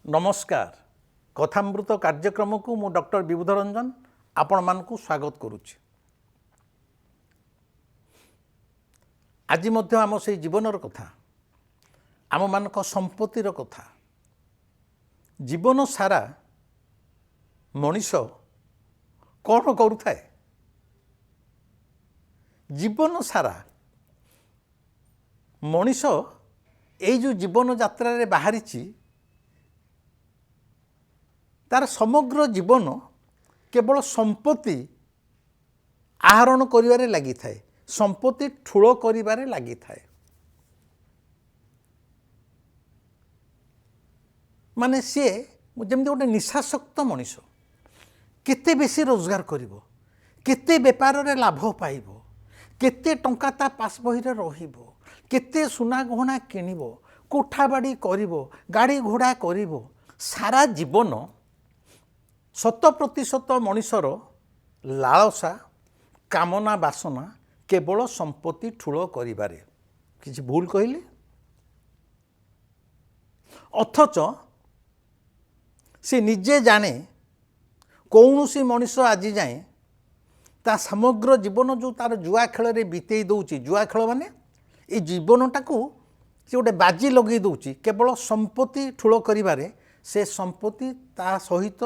नमस्कार कथामृत कार्यक्रम को मु डॉक्टर विबुध रंजन आपण मानकु स्वागत करुच्ची। आज मध्य आम से जीवनर कथा आम मानक संपत्तिर कथा जीवन सारा मनीष कौन करुथाए जीवन सारा मनीष एई जो जीवन यात्रा रे बाहरी तार समग्र जीवन केवल संपत्ति आहरण करिवारे लगी थाए संपत्ति ठूल करिवारे लगी थाए। माने सी जमी गोटे निशाशक्त मनीष केते बेसी रोजगार करिवो केते बेपार रे लाभ पाइबो केते टंका ता पास बही रे रहिबो केते सुना गहना किनिबो कोठा बाड़ी करिवो गाड़ी घोड़ा करिवो सारा जीवन 100% मनीषर लालसा कामना बासना केवल संपत्ति ठूल करिबारे किछि भूल कहले अथच से निजे जाने कौन सी मनीष आज जाए ता समग्र जीवन जो तार जुआ खेल रे बीतेई दउची जुआ खेल माने ए जीवनटा को से गोटे बाजी लगे दउची केवल संपत्ति ठूल करिबारे से संपत्ति ता सहित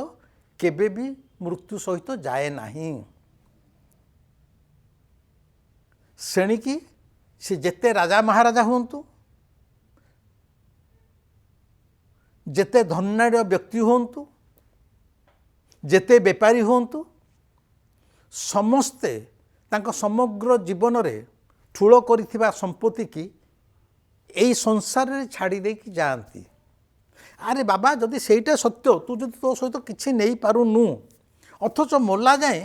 केबे भी मृत्यु सहित जाए नहीं। श्रेणीकी से जेते राजा महाराजा हुंतु जेते धनाढ्य व्यक्ति हुंतु जेते बेपारी हुंतु समस्ते तांको समग्र जीवन रे ठूल करिथिबा संपत्ति की एई संसार रे छाड़ी दे कि जाती। अरे बाबा जदि सेटा सत्य तू जदि तो सहित किछि नहीं पारुनु अथच मोला जाए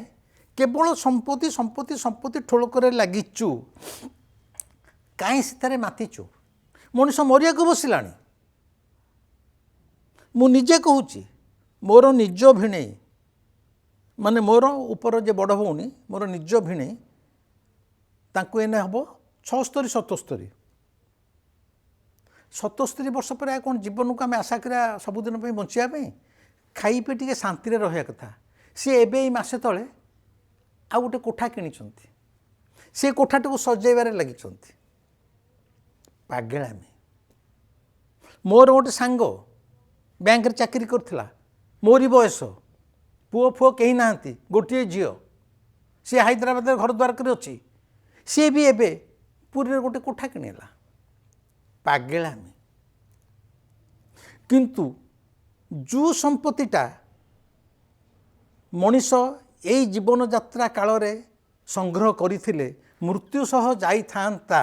केवल संपत्ति संपत्ति संपत्ति ठोल करे लागिचु काई सितारे मातिचु मनुष्य मरिया को बसिलानी। मु निजे कहूची मोर निज भिणे माने मोर ऊपर जे बड़ भौनी मोर निज भिणे तांको एने हबो 76-77 77 वर्ष पर कौन जीवन को आम आशा करा सबुदिन बचापी खाई पी टे शांति रहा कथा सी एवं मसे तले आ गोटे कोठा कि सी कोठाटी को सजाइबार लगी पागेलामी। मोर गोटे सांग बैंक चाकरी करथिला मोरी बयस पुओ फुओ कहीं ना गोटे झील सी हैदराबाद घर द्वार कर अच्छी सी भी एबे पुरी गोटे कोठा किणला पागेलामी। किंतु जो संपत्तिटा मनीष यही जीवन यात्रा काल रे संग्रह करथिले मृत्यु सह जाई थांता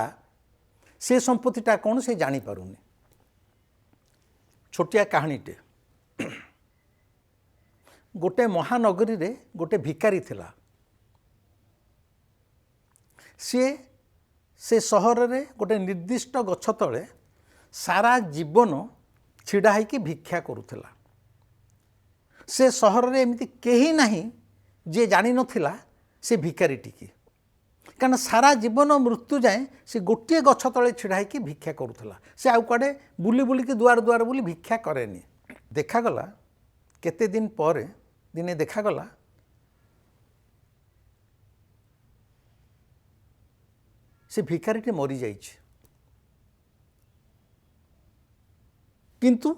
से संपत्तिटा कौन से जानी पारुनी। छोटिया कहानीटे गोटे महानगरी रे गोटे भिकारी थिला से सहर रे गोटे निर्दिष्ट गछ तले सारा जीवन छिड़ा होइकी भिक्षा करुथिला। से सहर रे एमती केही नाही जे जानी नथिला से भिकारीटी की कारण सारा जीवन मृत्यु जाए से गोटे गछ तले छिड़ा होइकी भिक्षा करुथिला। से आउ कुआडे बुली बुलिकी दुआर दुआर बुली भिक्षा करेनी। देखागला केते दिन पर दिने देखागला से भिकारीटे मरी जाइए किंतु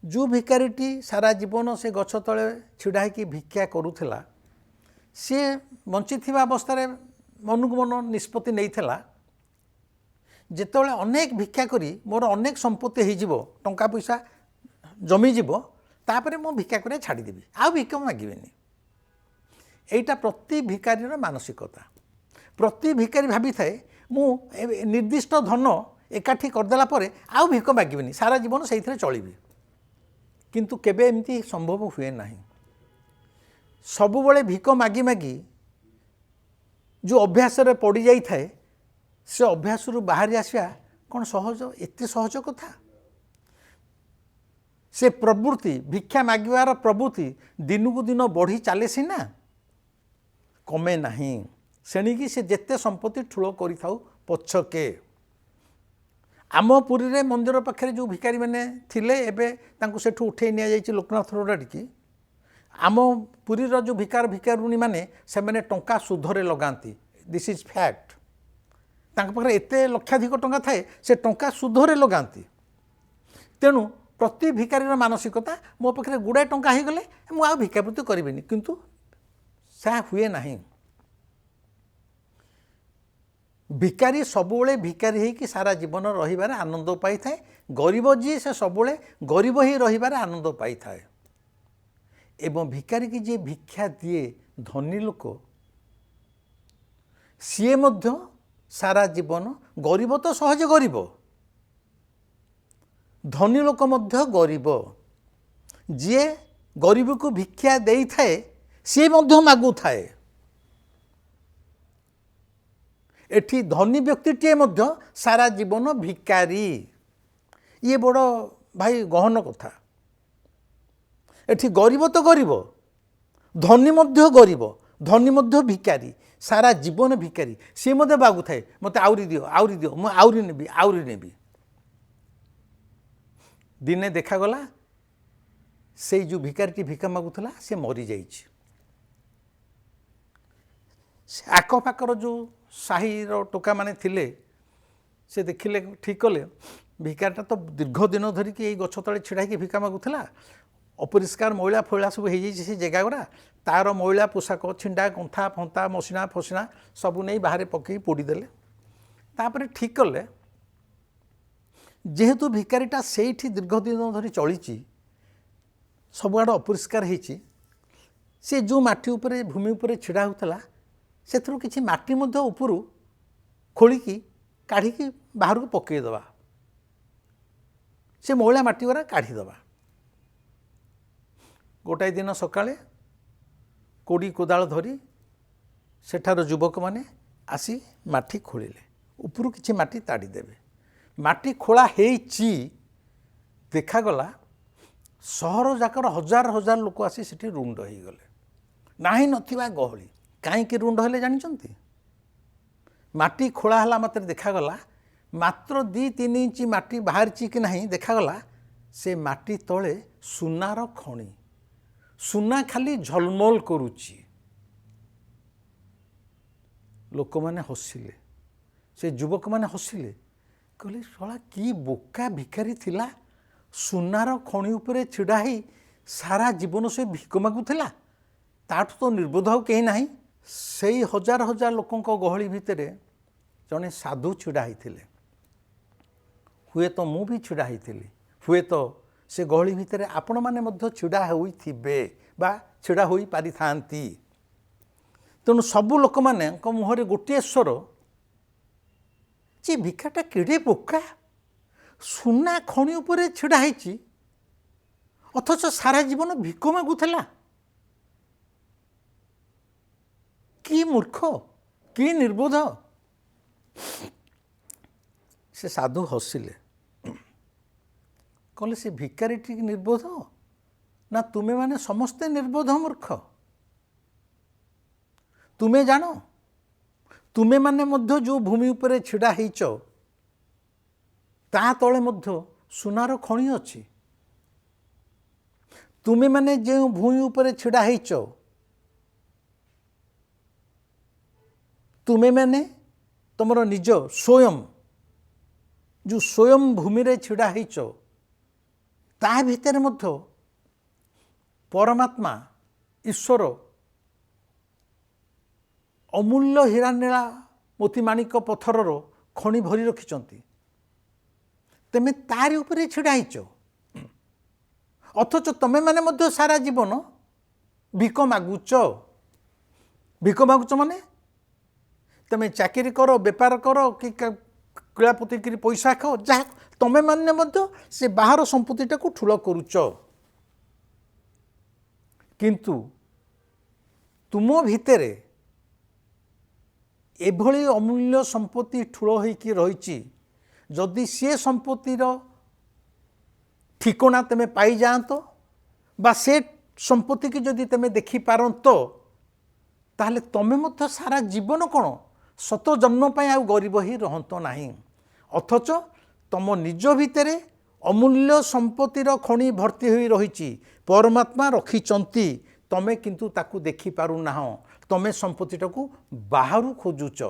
जो भिकारीटी सारा जीवन से गछ तले छिड़ा कि भिक्षा करुला सी बंची अवस्था मन को मन निष्पत्ति नहीं थिला जेतोले अनेक भिक्षा करी मोर अनेक संपत्ति हो टंका पैसा जमीजीव तापर मु भिक्षा कर छाड़देवी आ भिक्षा मागिबेनी। एटा प्रति भिकारीर मानसिकता। प्रति भिकारी भाभी थाए मु निर्दिष्ट धन एकाठी करदेला परे आउ भिक मागिबेनी सारा जीवन से चलिबी किंतु केबे एमती संभव हुए नहीं। सबुबले भिक मागी मागी जो अभ्यास रे पड़ी जाई थाए से अभ्यास रु बाहरी आसिया कौन सहज एते सहज कथा। से प्रवृत्ति भिक्षा मागिबार प्रवृत्ति दिन को दिन बढ़ी चले सीना कमे नहीं। सेणिकी से जेते संपत्ति ठूल करिथाउ पछके आम पुरी रे मंदिर पाखे जो भिकारी मैंने थिले एबे तांको सेठू उठे निया जाइछि लोकनाथ रोड की आम पुरी रो जो भिकारुणी माने से मैंने टंका सुधरे लगाती दिस इज फैक्ट तांको पाखे एते लक्षाधिक टंका थाए से टंका सुधरे लगाती तेणु प्रति भिकारी मानसिकता मो पाखे गुड़ाए टंका हो गले मुझे भिक्षावृत्ति करें किंतु सा हुए नहीं भिकारी सबुले भिकारी होगी सारा जीवन रही आनंद पाई थाए गरीब जी से सबुले गरीब ही रही आनंद पाई थाए एवं भिकारी की जी भिक्षा दिए धनी लोक सी मध्य सारा जीवन गरीब तो सहज गरीब धनी लोक मध्य गरीब जी गरीब को भिक्षा दे थाए सी मध्य मागु थाए एठी धनी व्यक्तिटे मध्य सारा जीवन भिकारी ये बड़ भाई गहन कथा एठी गरीब तो गरीब धनी मध्य गरीब धनी मध्य भिकारी सारा जीवन भिकारी सी मध्य बागु थाए मत आउरी दियो मु आउरी नेबी दिने देखागला से जो भिकारी भिका मागुला से मरी जाइए आखपाखर जो साही टोका माने थिले से देखिले ठीक कले भिकारटा तो दीर्घ दिन धरिकी यही गछ तले छिड़ा कि भिका मागुला अपरिष्कार मैला फैला सब हो से जगह गुड़ा तार मैला पोशाक छिंडा गंथा फंथा मसिना फसिना सबू नहीं बाहर पकई पोड़ीदेले तापर ठीक कले जेहेतु भिकारीटा सेठी दीर्घ दिन धरी चली सबुआड़ अपरिष्कार होती सी जो माटी उपरे भूमि उपरे छिड़ा होता से किसी माटी मध्य उपरू खोलिकी काढ़ी बाहर को पकईदे से मैला माटी गुरा काढ़ीदे गोटाए दिन सकाळे कोड़ी कोदाल धरी सेठार युवक माने आसी माटी खोलिले उपरू किसी माटी ताड़ीदेवे माटी खोला हेची देखागला सहर जाकर हजार हजार लोक आसी सेठी रुंड हो गले नाही नथिबा गहली कहीं रुंड हेले जानिचंती माटी खोला हला मात्र देखागला मात्र 2-3 इंच माटी बाहर कि नहीं देखागला से माटी तले सुनार खणी सुना खाली झलमल करुची लोक माने हसिले से युवक माने हसिले कहले शला कि बोका भिकारी थिला सुनार खणी उपरे छिड़ा ही सारा जीवन से भिक मागुला ताठू तो निर्बोध हो कहीं नहीं से हजार हजार लोकों गहली भितर जड़े साधु छिड़ा होते हुए तो मु भी छिड़ा होती हुए तो से गहली भितर आपण मैंने छिड़ा होइथिबे बा छिड़ा होई पारि थांती तेणु सबु लोक माने मुहरे गोटे स्वर जे भिकाटा केड़े बोका सुना खणी उपरे छिड़ा होइछि अथच सारा जीवन भिक मागुला कि मूर्ख कि निर्बोध से साधु हसिले कहले से भिकारी निर्बोध ना तुम्हें माने समस्ते निर्बोध मूर्ख तुम्हें जान तुम्हें माने मध्य जो भूमि उपरे छिड़ा होइच ता तले मध्य सुनार खणी अछि तुम्हें माने जो भूमि उपरे छिड़ा होइच तुम्हें मैंने तुमर निज स्वयं जो स्वयं भूमि रे छिड़ा होइच ता भितर मध्य परमात्मा ईश्वर अमूल्य हीरानीला मोतीमाणिक पत्थरर खणी भरी रखिंट तेमे तारी उपरे छिड़ा होइच अथच तमें मैंने सारा जीवन भिक मागुच माने तमें चाकरी कर बेपार कर कि किलापति कर पैसा खाओ जहाँ तमें माने से बाहर संपत्तिटा को ठूल करुच किंतु तुम भितर एभली अमूल्य संपत्ति ठूल होइकी रही जदि सी संपत्तिर ठिकना तमें पाई जातो बा से संपत्ति की जदि तमें देखी पारत ताहले तमें मध्य सारा जीवन कौन सत जन्म आ गरीब ही रहत नहीं अथच तुम निज भितर अमूल्य संपत्तिर खଣି भर्ती होई रही परमात्मा रखिचंती तमें किंतु ताकू देखि पारु ना तमें संपत्तिटा को बाहर खोजुच।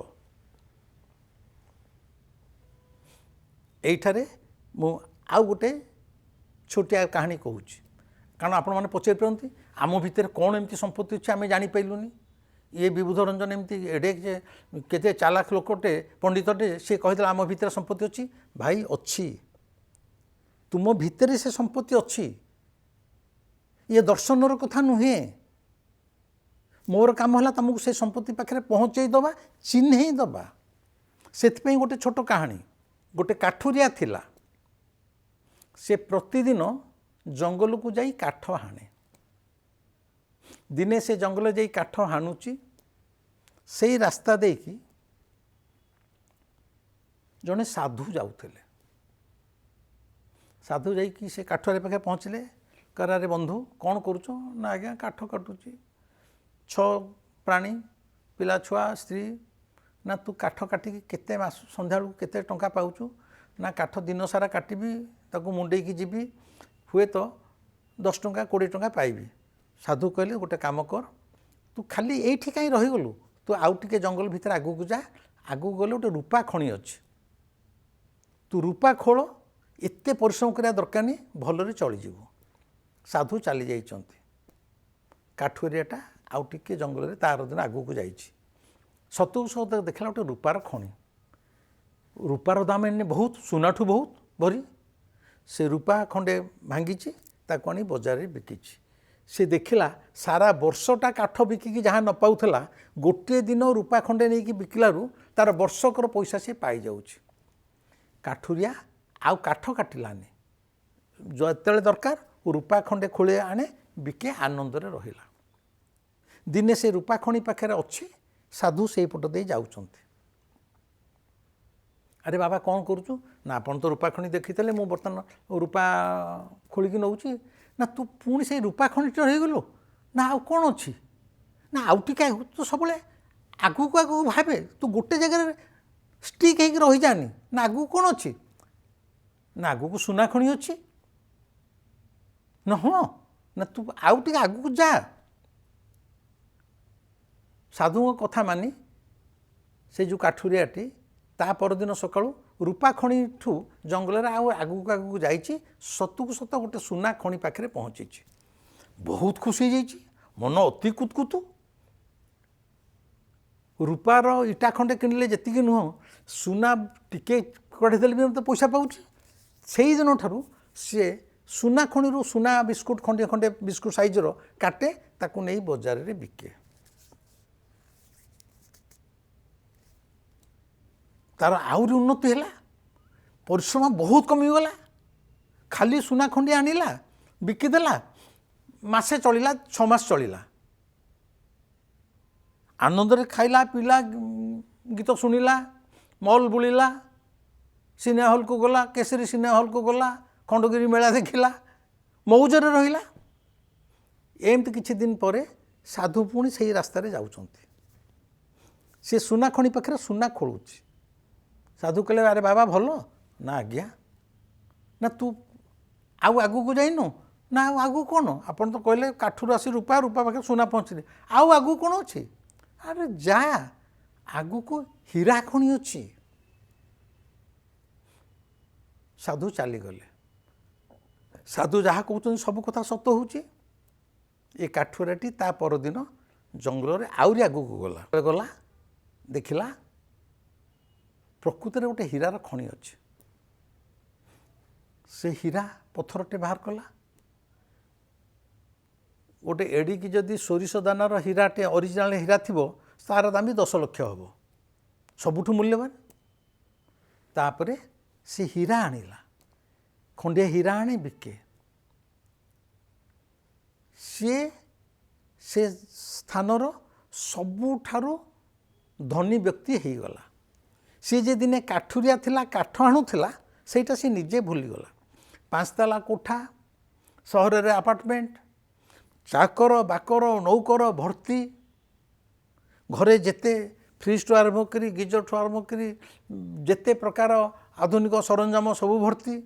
एठारे मु आउ गोटे छोटिया कहानी कहूँ कारण आपण मैंने पचारि पारती आम भितर कौन एमती संपत्ति अच्छे आम जापारूनी ये विबुध रंजन एमती एडे केते चालाक लोकटे पंडितटे सी कही आम भितर संपत्ति अच्छी भाई अच्छी तुम भितर से संपत्ति अच्छी ये दर्शनर कथा नुहे मोर काम है तुमको से संपत्ति पाखे पहुँचे दबा चिन्ह दबा से गोटे छोट कहानी गोटे काठुरिया थिला से प्रतिदिन जंगल को जाई काठ हाणे दिने से जंगल जाई काठ हाणुची से रास्ता देकी जड़े साधु जाऊले साधु जाइकी से काठरे पाखे पहुँचले करारे बंधु कौन करुच ना आज्ञा काठ काटुची 6 प्राणी पिला छुआ स्त्री ना तू काठ काटिकी केते मास संध्या केते टंका पाउचु ना काठ दिन सारा काटिबी ताकू मुंडेकी जीवी हुए तो 10 टंका 20 टंका पाइबी। साधु कहले गोटे काम कर तू खाली एठी कहीं रहीगलु तू आउ टिके जंगल भितर आगू को जा आगू गले गोटे रूपा खଣି अच्छी तू रूपा खोल एते परिश्रम करा दरकार नहीं भलरे चलीजु। साधु चली जाइछंती काठुरियाटा आउ टिके जंगल रे तार दिन आगू को जाइछि सतु सत देखला गोटे रूपार खଣି रूपार दाम एने बहुत सुनाठू बहुत भरी से रूपा खंडे भांगी ताको आनी बजार में बिकी से देखला सारा वर्षटा काठ बिकिकी जहाँ न पाउथला गोटे दिन रूपा खंडे नहीं कि बिकलारू तार वर्षकर पैसा से पाई जाउछि। काठुरिया आउ काठ काटिलानी जो दरकार रूपा खंडे खोले आने बिके आनंद रे रहिला। दिने से रूपा खଣି पाखे अच्छे साधु से पट दे जाउछंती अरे बाबा कौन करुचु ना आपन तो रूपा खଣି देखी मु बर्तमान रूपा खोलिकी नौची ना तू पुणी से रूपा खଣିटे रहीगलु ना आउ कौन अच्छी ना आउ टिके तू सब आगू को आगू भावे तू गोटे जगह स्टिक होकर रही जानी ना आगू कौन अच्छी ना आगू को सुना खଣି अच्छी ना हाँ ना तू आउ टिके आगू को जा। साधु कथा मानी से जो काठुरियाटी ता परदिन सकाळु रूपा खଣି ठू जंगल आगू आगू जाइए सतुक सत गोटे सुना खଣି पाखे पहुँची बहुत खुशी जाइए मन अति कुतकुतु रूपार इटा खंडे किणिले जी नुह सुना टिके कढ़ीदेले भी मत पैसा पाऊँ से दिन ठारू सी सुना खणी सुना बिस्कुट खंडे खंडे बिस्कुट साइजर काटे ताकू नहीं बजार में बिके तार आहरी उन्नति है परिश्रम बहुत कमीगला खाली सुना खंडी आनिला बिकिदेला मासे चलिला 6 मास चलिला आनंद खाइला पीला गीत शुणिला मॉल बुलिला सिनेमा हॉल को गला केसरी सिनेमा हॉल को गला खंडगिरी मेला देखिला मौजरे रहिला। एमती किछि दिन परे साधु पुणी से रास्ता जाउछंती से सुना खଣି पाखे सुना खोलुची साधु कहले अरे बाबा भल ना आज्ञा ना तू आउ आगू को जाइनु ना आउ आगू कौन आपन तो कहले काठुर आसी रूपा रूपा पाखे सुना पहुँचले आउ आगू कौन अच्छी अरे जा आगू को हीरा खଣି अच्छी। साधु चलीगले साधु जहाँ कहते सब कथा सत होची ये काठुराटी ता परदिन जंगल रे आउरी आगू को गला गला देखिला प्रकृत गोटे हीरार खଣି अच्छे से हीरा पथरटे बाहर कला गोटे एडिकी जदि सोरिष दानार हीराटे ओरिजिनाल हीरा थी तार दाम भी 10 लाख हम सबुठ मूल्यवान तापरे से हीरा आनिला खंडिया हीरा आनी बिके से स्थानर सबुठारु धनी व्यक्ति हो गला। सी जे दिने काठुरिया थिला काठ आणुला सेटा सी निजे भूलीगला 5 ताला कोठा सहर रे अपार्टमेंट चाकर बाकर नौकर भर्ती घरे जेते फ्रिज ठू आरम्भ करी गीजर ठू आरम्भ करी जेते प्रकार आधुनिक सरंजाम सबू भर्ती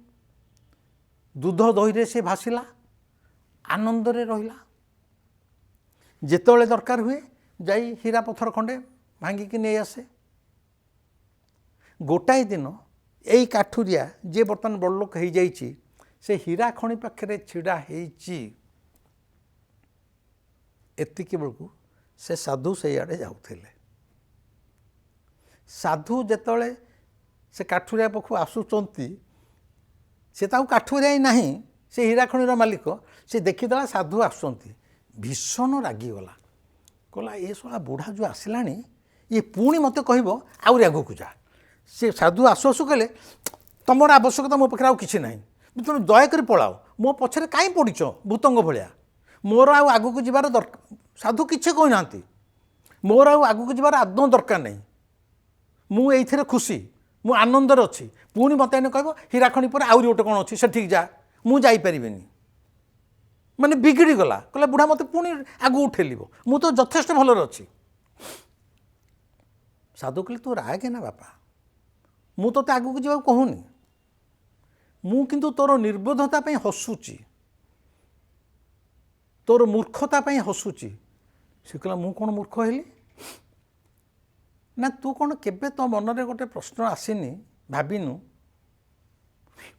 दूध दही से भासिला आनंद रे रहिला जेतोले दरकार हुए जाई हीरा पत्थर खंडे भांगिकी नहीं आसे गोटाए दिन यही काठुरिया जे बर्तमान बड़लोक हो जाइए से हीरा खଣି पाखे छिड़ा होती बेलू से साधु से आड़े जाऊले साधु जेतोले से काठुरिया पाखु आसुचंती से काठुरिया ही नहीं से हीरा खणीर मालिक से देखीदेला साधु आसुचंती भीषण रागिगला कहला ये शला बुढ़ा जो आसला ये पुणी मत कह आउरी आगू जा से साधु आसु आसु कहले तुमर आवश्यकता मो पाखे कि ना तुम दयाकोरी पलाओ मो पछरे कहीं पड़च भूतंग भाया मोर आगू जबार दरकार साधु किसी कहना मोर आगू जबार आदौ दरकार नहीं मुझे खुशी मु आनंदर अच्छी पुणी मत कह हीरा खणी पर आउरी गोटे कौन अच्छी से ठीक जा मुझे माने बिगड़ी गला कहला बुढ़ा मत पुणी आगू उठेल मु तो यथेष्ट भलर अच्छी साधु कहले तू रागे ना बापा मु तो आगू को जावा कहूनी मु किंतु तोर निर्बोधता पे हसुची तोर मूर्खता पे हसुची से कहला मु कौन मूर्ख हेली ना तू कौन केबे तो मन रे गोटे प्रश्न आसीनी भाविनु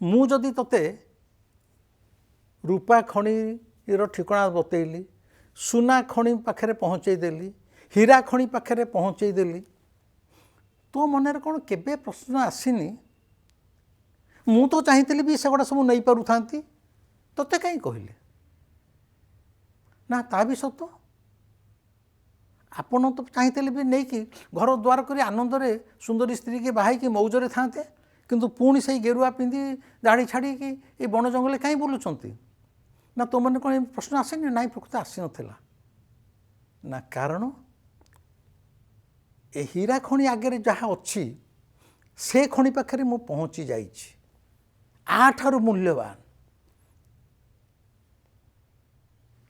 मु जदि तते रूपा खणीर ठिकଣା बतैली सुना खणी पाखे पहुँचेदेली हीरा खणी पाखे पहुँचेदेली तो मन रे कौन केबे प्रश्न आसीनी मु तो चाहती भी सेगुड़ा सब नहीं पारू था तोते कहीं कहले ना ता भी सत आपण तो चाहते भी नहीं कि घर द्वार कर आनंद रे सुंदरी स्त्री के बाहाई की मौजरे थाते किंतु पुणी से गेरुआ पिंधि दाढ़ी छाड़ी कि ये बन जंगल कहीं बुलुंट ना तो मैंने कौन प्रश्न आसेनि ना प्रकृत आसी नाला ना कारण ए हीरा खणी आगे जहाँ अच्छी से खणी पाखे मु पहुँची जाइछि आठारु मूल्यवान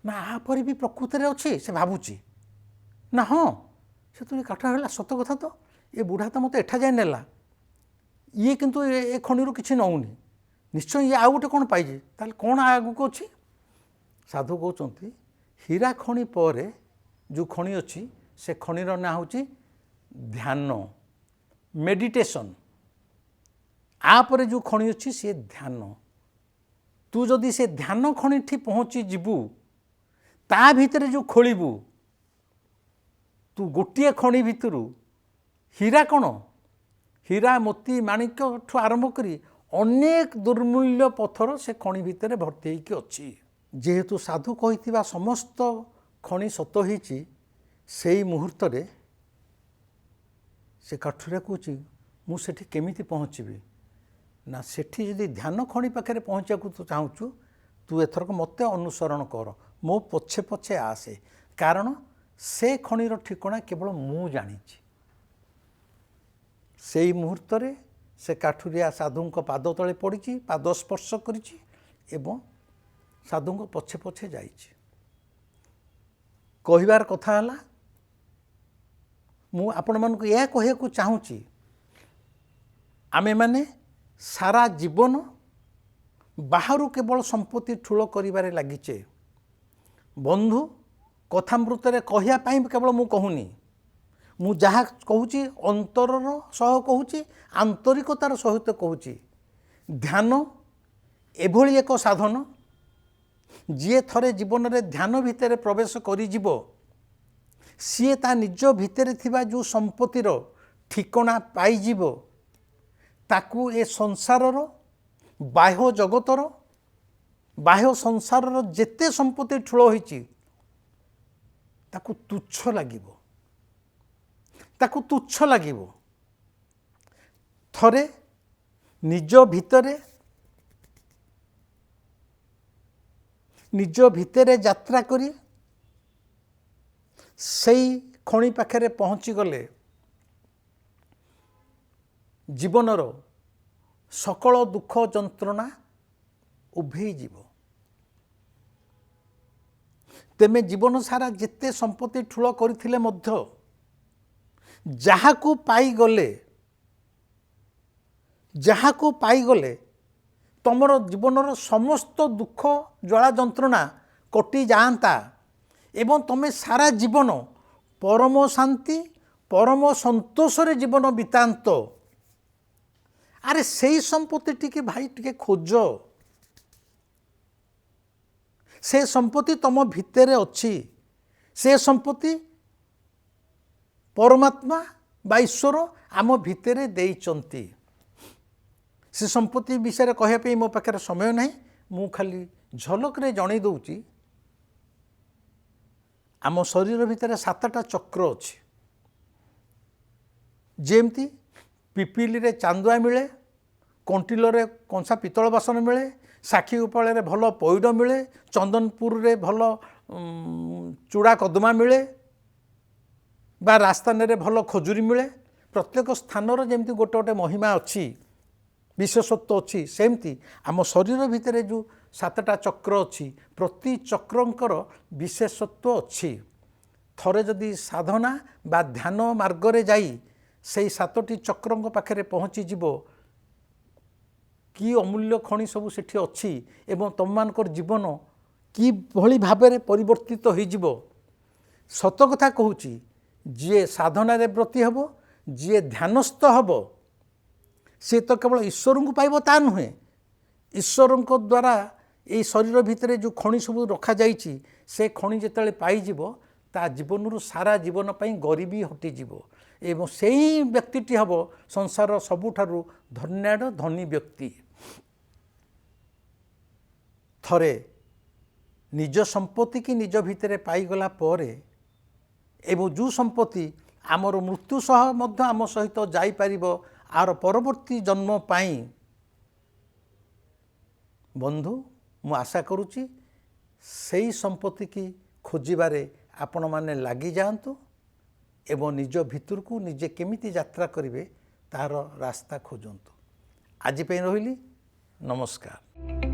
ना आपर भी प्रकृति अच्छी से भावुची ना हाँ से तो काठ है सत कथा तो ये बुढ़ा तो मत एठा जाए नेला ये किंतु ए खणीरू किसी नौनी निश्चय ये आउ गोटे कौन पाइजे ताल कौन आगू अच्छी साधु कहते हीरा खणी पर जो खणी अच्छी से खणीर ना हूँ ध्यान मेडिटेशन आपर जो खणी अच्छी सी ध्यान तू जदि से ध्यान खणी ठी पहुँची जीवु ता भितर जो खोलू तू गोटे खणी भितर हीरा कौन हीरा मोती माणिक ठू आरंभ करी अनेक दुर्मूल्य पत्थर से खणी भितर भर्ती होगी अच्छी जेहेतु साधु कही समस्त खणी सत होती से मुहूर्त से काठुरिया कहूँ मुझे केमिति पहुँचबी ना सेठी जदि ध्यान खणी पाखे पहुँचा तू चाहूँ तू एथरक मत अनुसरण कर मो पछे पछे आसे कारण से खणीर ठिकଣା केवल मु जानी से मुहूर्त से काठुरिया साधु पाद तले पड़ी पाद स्पर्श कर साधु पछे पछे जाइए कहबार कथा है मु आपण मानक यह कहू चाहूँगी आमे माने सारा जीवन बाहर केवल संपत्ति ठूल करिबारे लागिचे बंधु कथामृत कहवाई केवल मु कहूनी मु जहाँ कहूँ अंतर सह कहूँ आंतरिकतार सहित कहूँ ध्यान एभली एक साधन जी थरे जीवन में ध्यान भितर प्रवेश करिजिवो सी ता निज भितर थिबा जो संपत्तिर ठिकଣା पाइजिवो ताकू ए संसारर बाह्य जगतर बाह्य संसारर जेते संपत्ति ठूल होइछि ताकू तुच्छ लागिवो ताकू तुच्छ लागिवो थरे निज भितरे यात्रा करी सही खणी पाखे पहुँची गले जीवनर सकल दुख जंत्रणा उभे जीव तेमे जीवन सारा जिते संपत्ति ठूल करथिले मध्य जहाकू पाई गले ଯାହାକୁ ପାଇଗଲେ ତମର ଜୀବନର ସମସ୍ତ ଦୁଃଖ ଜ୍ୱାଳା ଯନ୍ତ୍ରଣା କଟି ଯାଆନ୍ତା ଏବଂ ତମେ ସାରା ଜୀବନ ପରମ ଶାନ୍ତି ପରମ ସନ୍ତୋଷରେ ଜୀବନ ବିତାନ୍ତ। ଆରେ ସେଇ ସମ୍ପତ୍ତି ଟିକେ ଭାଇ ଟିକେ ଖୋଜ। ସେ ସମ୍ପତ୍ତି ତମ ଭିତରେ ଅଛି। ସେ ସମ୍ପତ୍ତି ପରମାତ୍ମା ବା ଈଶ୍ୱର ଆମ ଭିତରେ ଦେଇଛନ୍ତି। ସେ ସମ୍ପତ୍ତି ବିଷୟରେ କହିବା ପାଇଁ ମୋ ପାଖରେ ସମୟ ନାହିଁ। ମୁଁ ଖାଲି ଝଲକରେ ଜଣେଇ ଦେଉଛି। ଆମ ଶରୀର ଭିତରେ 7ଟା ଚକ୍ର ଅଛି। ଯେମିତି ପିପିଲିରେ ଚାନ୍ଦୁଆ ମିଳେ, କଣ୍ଟିଲରେ କଂସା ପିତ୍ତଳ ବାସନ ମିଳେ, ସାକ୍ଷୀ ଗୋପାଳରେ ଭଲ ପଇଡ଼ ମିଳେ, ଚନ୍ଦନପୁରରେ ଭଲ ଚୂଡ଼ା କଦମା ମିଳେ ବା ରାଜସ୍ଥାନରେ ଭଲ ଖଜୁରୀ ମିଳେ। ପ୍ରତ୍ୟେକ ସ୍ଥାନର ଯେମିତି ଗୋଟେ ଗୋଟେ ମହିମା ଅଛି, ବିଶେଷତ୍ୱ ଅଛି, ସେମିତି ଆମ ଶରୀର ଭିତରେ ଯେଉଁ 7ଟା ଚକ୍ର ଅଛି ପ୍ରତି ଚକ୍ରଙ୍କର ବିଶେଷତ୍ୱ ଅଛି। ଥରେ ଯଦି ସାଧନା ବା ଧ୍ୟାନ ମାର୍ଗରେ ଯାଇ ସେଇ 7ଟି ଚକ୍ରଙ୍କ ପାଖରେ ପହଞ୍ଚିଯିବ, କି ଅମୂଲ୍ୟ ଖଣି ସବୁ ସେଠି ଅଛି ଏବଂ ତୁମମାନଙ୍କର ଜୀବନ କିଭଳି ଭାବରେ ପରିବର୍ତ୍ତିତ ହୋଇଯିବ। ସତ କଥା କହୁଛି, ଯିଏ ସାଧନାରେ ବ୍ରତୀ ହେବ, ଯିଏ ଧ୍ୟାନସ୍ଥ ହେବ, ସେ ତ କେବଳ ଈଶ୍ୱରଙ୍କୁ ପାଇବ ତା ନୁହେଁ, ଈଶ୍ୱରଙ୍କ ଦ୍ୱାରା ଏଇ ଶରୀର ଭିତରେ ଯେଉଁ ଖଣି ସବୁ ରଖାଯାଇଛି ସେ ଖଣି ଯେତେବେଳେ ପାଇଯିବ ତା ଜୀବନରୁ ସାରା ଜୀବନ ପାଇଁ ଗରିବୀ ହଟିଯିବ ଏବଂ ସେଇ ବ୍ୟକ୍ତିଟି ହେବ ସଂସାରର ସବୁଠାରୁ ଧନ୍ୟାଢ଼ ଧନୀ ବ୍ୟକ୍ତି। ଥରେ ନିଜ ସମ୍ପତ୍ତି କି ନିଜ ଭିତରେ ପାଇଗଲା ପରେ ଏବଂ ଯେଉଁ ସମ୍ପତ୍ତି ଆମର ମୃତ୍ୟୁ ସହ ମଧ୍ୟ ଆମ ସହିତ ଯାଇପାରିବ ଆର ପରବର୍ତ୍ତୀ ଜନ୍ମ ପାଇଁ, ବନ୍ଧୁ ମୁଁ ଆଶା କରୁଛି ସେଇ ସମ୍ପତ୍ତି କି ଖୋଜିବାରେ ଆପଣମାନେ ଲାଗିଯାଆନ୍ତୁ ଏବଂ ନିଜ ଭିତରକୁ ନିଜେ କେମିତି ଯାତ୍ରା କରିବେ ତାହାର ରାସ୍ତା ଖୋଜନ୍ତୁ। ଆଜି ପାଇଁ ରହିଲି, ନମସ୍କାର।